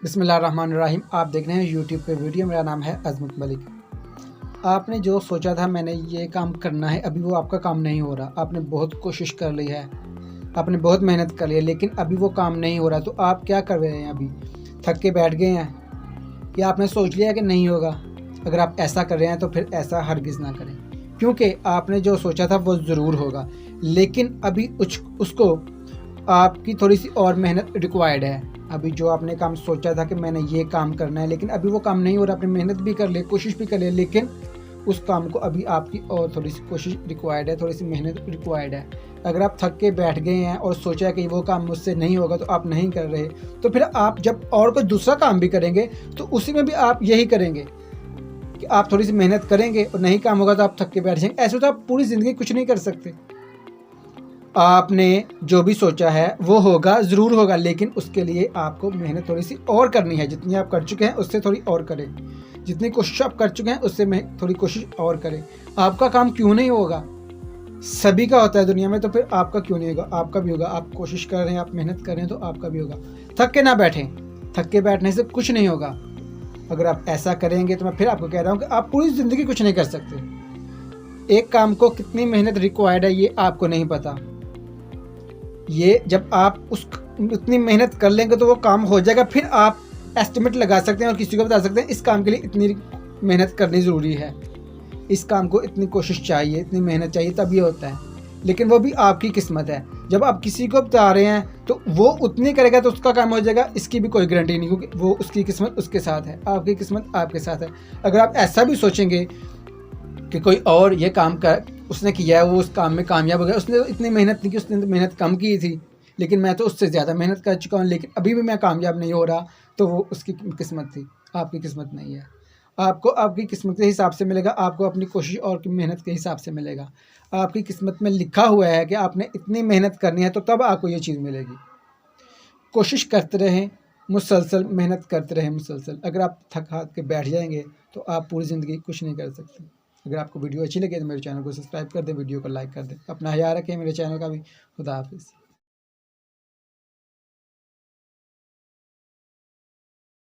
बिस्मिल्लाहिर्रहमानिर्रहीम। आप देख रहे हैं यूट्यूब पे वीडियो। मेरा नाम है अज़मत मलिक। आपने जो सोचा था मैंने ये काम करना है, अभी वो आपका काम नहीं हो रहा। आपने बहुत कोशिश कर ली है, आपने बहुत मेहनत कर ली है, लेकिन अभी वो काम नहीं हो रहा। तो आप क्या कर रहे हैं? अभी थक के बैठ गए हैं कि आपने सोच लिया कि नहीं होगा? अगर आप ऐसा कर रहे हैं तो फिर ऐसा हरगिज़ ना करें, क्योंकि आपने जो सोचा था वो ज़रूर होगा, लेकिन अभी उसको आपकी थोड़ी सी और मेहनत रिक्वायर्ड है। अभी जो आपने काम सोचा था कि मैंने ये काम करना है, लेकिन अभी वो काम नहीं हो रहा। आपने मेहनत भी कर ली, कोशिश भी कर ली, लेकिन उस काम को अभी आपकी और थोड़ी सी कोशिश रिक्वायर्ड है, थोड़ी सी मेहनत रिक्वायर्ड है। अगर आप थक के बैठ गए हैं और सोचा कि वो काम मुझसे नहीं होगा तो आप नहीं कर रहे, तो फिर आप जब और कोई दूसरा काम भी करेंगे तो उसी में भी आप यही करेंगे कि आप थोड़ी सी मेहनत करेंगे और नहीं काम होगा तो आप थक के बैठ जाएंगे। ऐसे तो आप पूरी ज़िंदगी कुछ नहीं कर सकते। आपने जो भी सोचा है वो होगा, ज़रूर होगा, लेकिन उसके लिए आपको मेहनत थोड़ी सी और करनी है। जितनी आप कर चुके हैं उससे थोड़ी और करें, जितनी कोशिश आप कर चुके हैं उससे थोड़ी कोशिश और करें। आपका काम क्यों नहीं होगा? सभी का होता है दुनिया में, तो फिर आपका क्यों नहीं होगा? आपका भी होगा। आप कोशिश कर रहे हैं, आप मेहनत कर रहे हैं, तो आपका भी होगा। थक के ना बैठें, थक के बैठने से कुछ नहीं होगा। अगर आप ऐसा करेंगे तो मैं फिर आपको कह रहा हूँ कि आप पूरी ज़िंदगी कुछ नहीं कर सकते। एक काम को कितनी मेहनत रिक्वायर्ड है ये आपको नहीं पता। ये जब आप उतनी मेहनत कर लेंगे तो वो काम हो जाएगा। फिर आप एस्टिमेट लगा सकते हैं और किसी को बता सकते हैं इस काम के लिए इतनी मेहनत करनी ज़रूरी है, इस काम को इतनी कोशिश चाहिए, इतनी मेहनत चाहिए, तब ये होता है। लेकिन वो भी आपकी किस्मत है। जब आप किसी को बता रहे हैं तो वो उतनी करेगा तो उसका काम हो जाएगा, इसकी भी कोई गारंटी नहीं, क्योंकि वो उसकी किस्मत उसके साथ है, आपकी किस्मत आपके साथ है। अगर आप ऐसा भी सोचेंगे कि कोई और ये काम कर उसने किया है, वो उस काम में कामयाब हो गया, उसने तो इतनी मेहनत नहीं की, उसने तो मेहनत कम की थी, लेकिन मैं तो उससे ज़्यादा मेहनत कर चुका हूँ, लेकिन अभी भी मैं कामयाब नहीं हो रहा, तो वो उसकी किस्मत थी, आपकी किस्मत नहीं है। आपको आपकी किस्मत के हिसाब से मिलेगा, आपको अपनी कोशिश और मेहनत के हिसाब से मिलेगा। आपकी किस्मत में लिखा हुआ है कि आपने इतनी मेहनत करनी है, तो तब आपको ये चीज़ मिलेगी। कोशिश करते रहें, मुसलसल मेहनत करते रहें, मुसलसल। अगर आप थक हार के बैठ जाएंगे तो आप पूरी ज़िंदगी कुछ नहीं कर सकते। अगर आपको वीडियो अच्छी लगे तो मेरे चैनल को सब्सक्राइब कर दें, वीडियो को लाइक कर दें। अपना ख्याल रखें, मेरे चैनल का भी। खुदा हाफिज़।